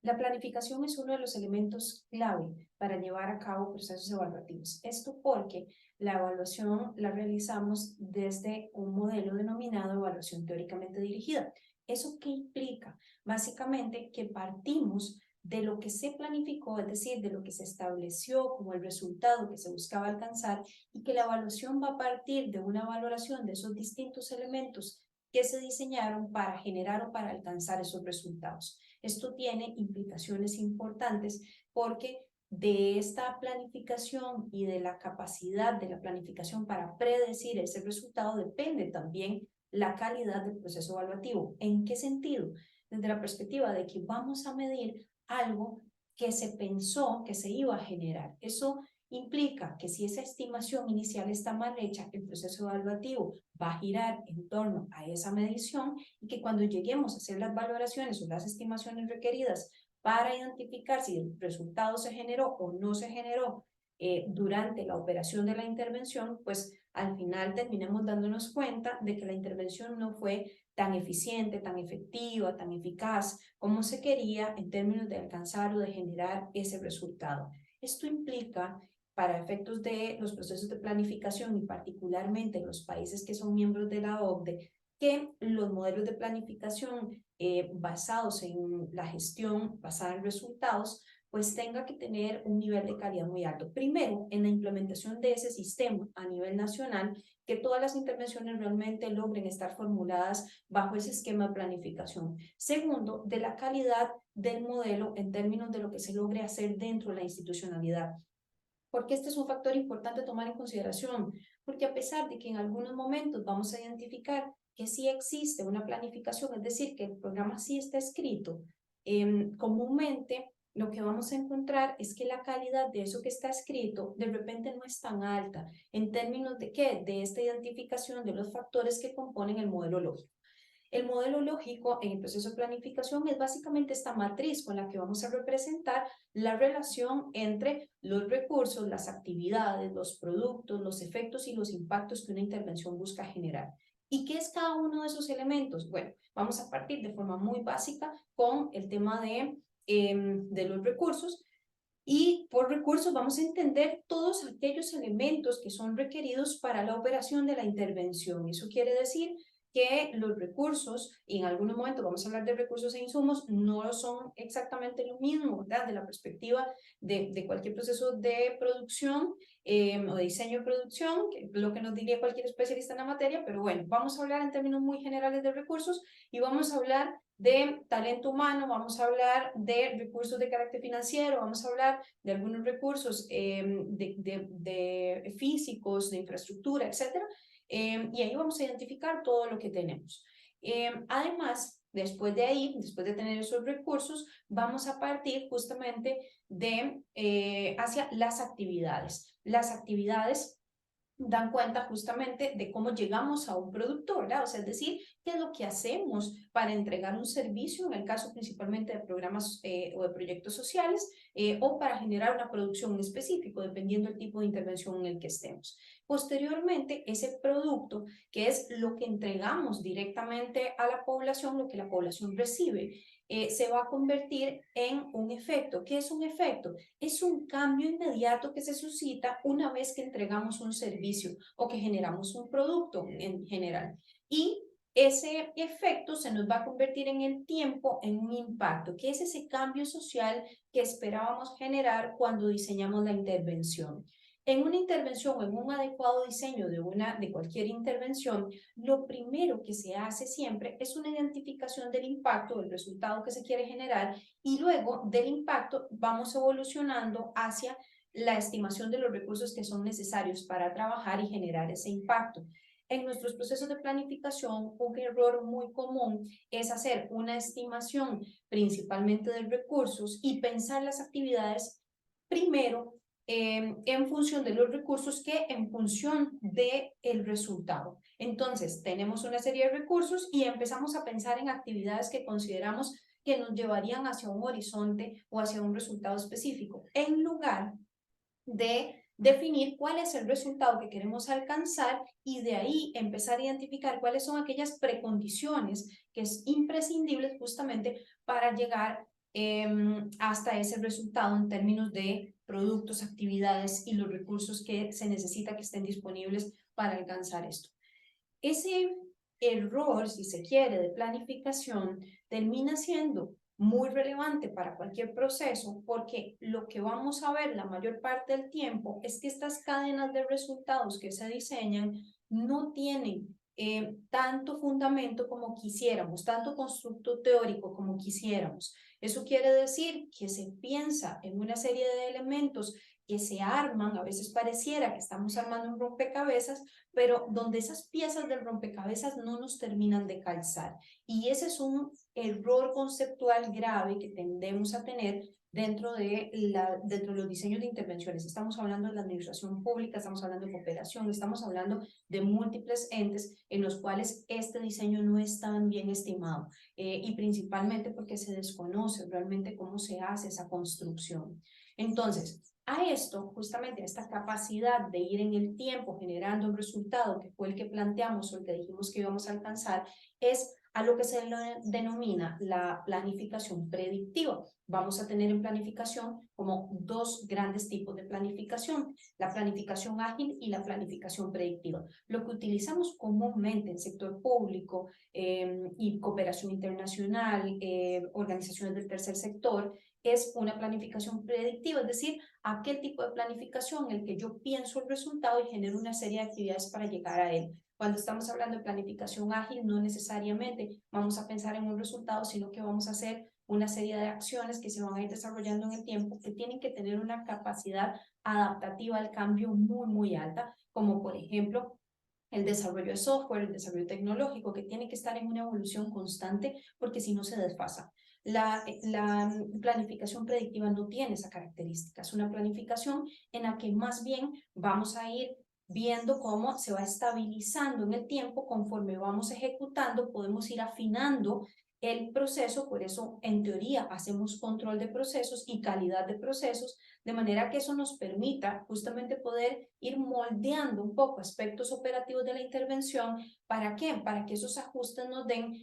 La planificación es uno de los elementos clave para llevar a cabo procesos evaluativos. Esto porque la evaluación la realizamos desde un modelo denominado evaluación teóricamente dirigida. ¿Eso qué implica? Básicamente que partimos de lo que se planificó, es decir, de lo que se estableció como el resultado que se buscaba alcanzar, y que la evaluación va a partir de una valoración de esos distintos elementos que se diseñaron para generar o para alcanzar esos resultados. Esto tiene implicaciones importantes porque de esta planificación y de la capacidad de la planificación para predecir ese resultado depende también la calidad del proceso evaluativo. ¿En qué sentido? Desde la perspectiva de que vamos a medir algo que se pensó que se iba a generar. Eso implica que si esa estimación inicial está mal hecha, el proceso evaluativo va a girar en torno a esa medición, y que cuando lleguemos a hacer las valoraciones o las estimaciones requeridas para identificar si el resultado se generó o no se generó durante la operación de la intervención, pues al final terminemos dándonos cuenta de que la intervención no fue tan eficiente, tan efectiva, tan eficaz como se quería en términos de alcanzar o de generar ese resultado. Esto implica, para efectos de los procesos de planificación y particularmente en los países que son miembros de la OCDE, que los modelos de planificación basados en la gestión, basada en resultados, pues tenga que tener un nivel de calidad muy alto. Primero, en la implementación de ese sistema a nivel nacional, que todas las intervenciones realmente logren estar formuladas bajo ese esquema de planificación. Segundo, de la calidad del modelo en términos de lo que se logre hacer dentro de la institucionalidad. Porque este es un factor importante tomar en consideración, porque a pesar de que en algunos momentos vamos a identificar que sí existe una planificación, es decir, que el programa sí está escrito, comúnmente lo que vamos a encontrar es que la calidad de eso que está escrito de repente no es tan alta en términos de qué, de esta identificación de los factores que componen el modelo lógico. El modelo lógico en el proceso de planificación es básicamente esta matriz con la que vamos a representar la relación entre los recursos, las actividades, los productos, los efectos y los impactos que una intervención busca generar. ¿Y qué es cada uno de esos elementos? Bueno, vamos a partir de forma muy básica con el tema de los recursos. Y por recursos vamos a entender todos aquellos elementos que son requeridos para la operación de la intervención. Eso quiere decir que los recursos, y en algún momento vamos a hablar de recursos e insumos, no son exactamente lo mismo, ¿verdad? De la perspectiva de cualquier proceso de producción o de diseño de producción, que es lo que nos diría cualquier especialista en la materia, pero bueno, vamos a hablar en términos muy generales de recursos y vamos a hablar de talento humano, vamos a hablar de recursos de carácter financiero, vamos a hablar de algunos recursos de físicos, de infraestructura, etcétera. Y ahí vamos a identificar todo lo que tenemos. Además, después de ahí, después de tener esos recursos, vamos a partir justamente de hacia las actividades. Las actividades dan cuenta justamente de cómo llegamos a un producto, ¿verdad? O sea, es decir, qué es lo que hacemos para entregar un servicio, en el caso principalmente de programas o de proyectos sociales, o para generar una producción en específico, dependiendo del tipo de intervención en el que estemos. Posteriormente, ese producto, que es lo que entregamos directamente a la población, lo que la población recibe, se va a convertir en un efecto. ¿Qué es un efecto? Es un cambio inmediato que se suscita una vez que entregamos un servicio o que generamos un producto en general. Y ese efecto se nos va a convertir en el tiempo en un impacto, que es ese cambio social que esperábamos generar cuando diseñamos la intervención. En una intervención o en un adecuado diseño de cualquier intervención, lo primero que se hace siempre es una identificación del impacto, del resultado que se quiere generar, y luego del impacto vamos evolucionando hacia la estimación de los recursos que son necesarios para trabajar y generar ese impacto. En nuestros procesos de planificación, un error muy común es hacer una estimación principalmente de recursos y pensar las actividades primero en función de los recursos que en función del resultado. Entonces, tenemos una serie de recursos y empezamos a pensar en actividades que consideramos que nos llevarían hacia un horizonte o hacia un resultado específico, en lugar de definir cuál es el resultado que queremos alcanzar y de ahí empezar a identificar cuáles son aquellas precondiciones que es imprescindible justamente para llegar hasta ese resultado en términos de productos, actividades y los recursos que se necesita que estén disponibles para alcanzar esto. Ese error, si se quiere, de planificación termina siendo muy relevante para cualquier proceso, porque lo que vamos a ver la mayor parte del tiempo es que estas cadenas de resultados que se diseñan no tienen tanto fundamento como quisiéramos, tanto constructo teórico como quisiéramos. Eso quiere decir que se piensa en una serie de elementos que se arman, a veces pareciera que estamos armando un rompecabezas, pero donde esas piezas del rompecabezas no nos terminan de calzar. Y ese es un error conceptual grave que tendemos a tener dentro de los diseños de intervenciones. Estamos hablando de la administración pública, estamos hablando de cooperación, estamos hablando de múltiples entes en los cuales este diseño no es tan bien estimado y principalmente porque se desconoce realmente cómo se hace esa construcción. Entonces, a esto, justamente a esta capacidad de ir en el tiempo generando un resultado que fue el que planteamos o el que dijimos que íbamos a alcanzar, es a lo que se denomina la planificación predictiva. Vamos a tener en planificación como dos grandes tipos de planificación, la planificación ágil y la planificación predictiva. Lo que utilizamos comúnmente en sector público y cooperación internacional, organizaciones del tercer sector, es una planificación predictiva, es decir, aquel tipo de planificación en el que yo pienso el resultado y genero una serie de actividades para llegar a él. Cuando estamos hablando de planificación ágil, no necesariamente vamos a pensar en un resultado, sino que vamos a hacer una serie de acciones que se van a ir desarrollando en el tiempo, que tienen que tener una capacidad adaptativa al cambio muy, muy alta, como por ejemplo el desarrollo de software, el desarrollo tecnológico, que tiene que estar en una evolución constante porque si no se desfasa. La planificación predictiva no tiene esa característica, es una planificación en la que más bien vamos a ir viendo cómo se va estabilizando en el tiempo conforme vamos ejecutando, podemos ir afinando el proceso, por eso en teoría hacemos control de procesos y calidad de procesos, de manera que eso nos permita justamente poder ir moldeando un poco aspectos operativos de la intervención. ¿Para qué? Para que esos ajustes nos den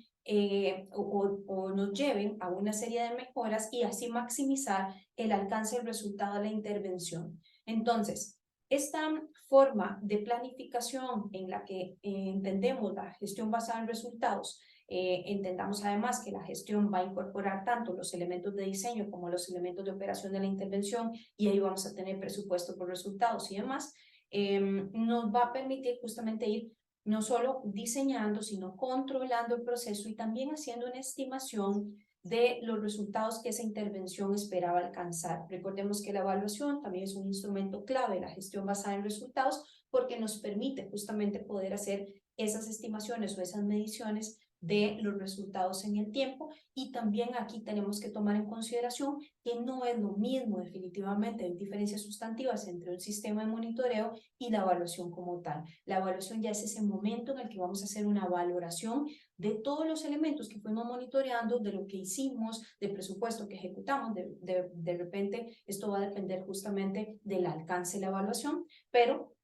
o nos lleven a una serie de mejoras y así maximizar el alcance del resultado de la intervención. Entonces, esta forma de planificación en la que entendemos la gestión basada en resultados, entendamos además que la gestión va a incorporar tanto los elementos de diseño como los elementos de operación de la intervención y ahí vamos a tener presupuesto por resultados y demás, nos va a permitir justamente ir no solo diseñando, sino controlando el proceso y también haciendo una estimación de los resultados que esa intervención esperaba alcanzar. Recordemos que la evaluación también es un instrumento clave de la gestión basada en resultados porque nos permite justamente poder hacer esas estimaciones o esas mediciones de los resultados en el tiempo y también aquí tenemos que tomar en consideración que no es lo mismo definitivamente, hay diferencias sustantivas entre un sistema de monitoreo y la evaluación como tal. La evaluación ya es ese momento en el que vamos a hacer una valoración de todos los elementos que fuimos monitoreando, de lo que hicimos, del presupuesto que ejecutamos, de repente esto va a depender justamente del alcance de la evaluación, pero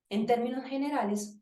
en términos generales,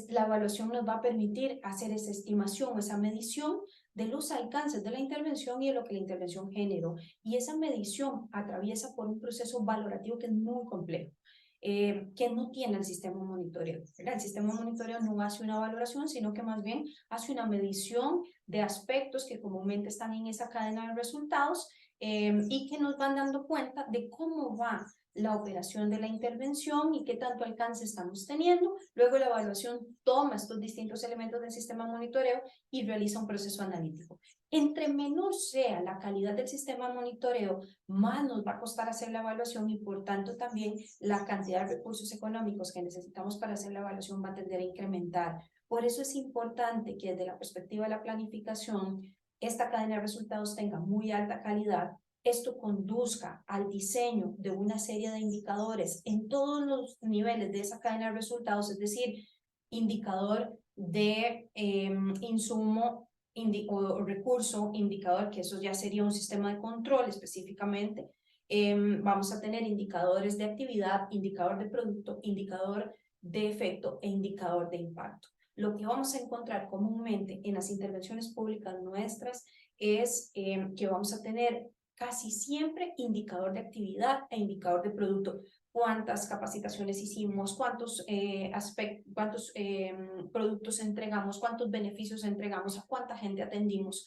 la evaluación nos va a permitir hacer esa estimación, esa medición de los alcances de la intervención y de lo que la intervención generó. Y esa medición atraviesa por un proceso valorativo que es muy complejo, que no tiene el sistema monitoreo. El sistema monitoreo no hace una valoración, sino que más bien hace una medición de aspectos que comúnmente están en esa cadena de resultados y que nos van dando cuenta de cómo va la operación de la intervención y qué tanto alcance estamos teniendo. Luego la evaluación toma estos distintos elementos del sistema de monitoreo y realiza un proceso analítico. Entre menor sea la calidad del sistema de monitoreo, más nos va a costar hacer la evaluación y por tanto también la cantidad de recursos económicos que necesitamos para hacer la evaluación va a tender a incrementar. Por eso es importante que desde la perspectiva de la planificación, esta cadena de resultados tenga muy alta calidad. Esto conduzca al diseño de una serie de indicadores en todos los niveles de esa cadena de resultados, es decir, indicador de insumo o recurso, indicador, que eso ya sería un sistema de control específicamente. Vamos a tener indicadores de actividad, indicador de producto, indicador de efecto e indicador de impacto. Lo que vamos a encontrar comúnmente en las intervenciones públicas nuestras es que vamos a tener casi siempre indicador de actividad e indicador de producto. Cuántas capacitaciones hicimos, cuántos productos entregamos, cuántos beneficios entregamos, a cuánta gente atendimos.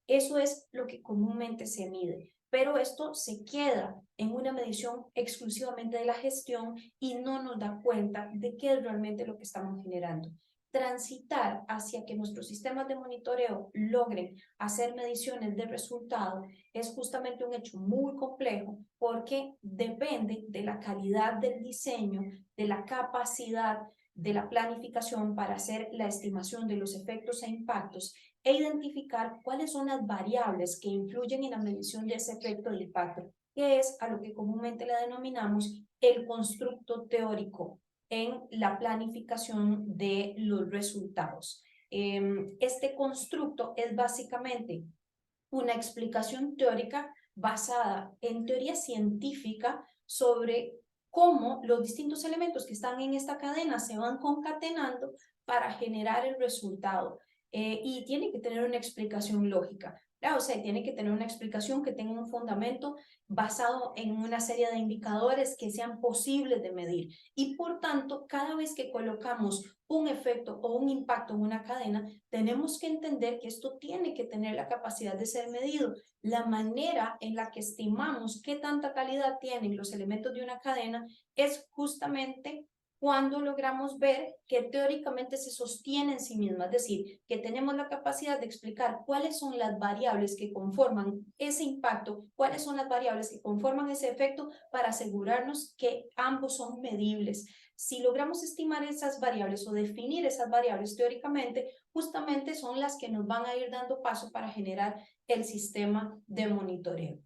Eso es lo que comúnmente se mide, pero esto se queda en una medición exclusivamente de la gestión y no nos da cuenta de qué es realmente lo que estamos generando. Transitar hacia que nuestros sistemas de monitoreo logren hacer mediciones de resultado es justamente un hecho muy complejo porque depende de la calidad del diseño, de la capacidad de la planificación para hacer la estimación de los efectos e impactos e identificar cuáles son las variables que influyen en la medición de ese efecto de impacto, que es a lo que comúnmente le denominamos el constructo teórico en la planificación de los resultados. Este constructo es básicamente una explicación teórica basada en teoría científica sobre cómo los distintos elementos que están en esta cadena se van concatenando para generar el resultado. Y tiene que tener una explicación lógica. O sea, tiene que tener una explicación que tenga un fundamento basado en una serie de indicadores que sean posibles de medir. Y por tanto, cada vez que colocamos un efecto o un impacto en una cadena, tenemos que entender que esto tiene que tener la capacidad de ser medido. La manera en la que estimamos qué tanta calidad tienen los elementos de una cadena es justamente cuando logramos ver que teóricamente se sostiene en sí misma, es decir, que tenemos la capacidad de explicar cuáles son las variables que conforman ese impacto, cuáles son las variables que conforman ese efecto para asegurarnos que ambos son medibles. Si logramos estimar esas variables o definir esas variables teóricamente, justamente son las que nos van a ir dando paso para generar el sistema de monitoreo.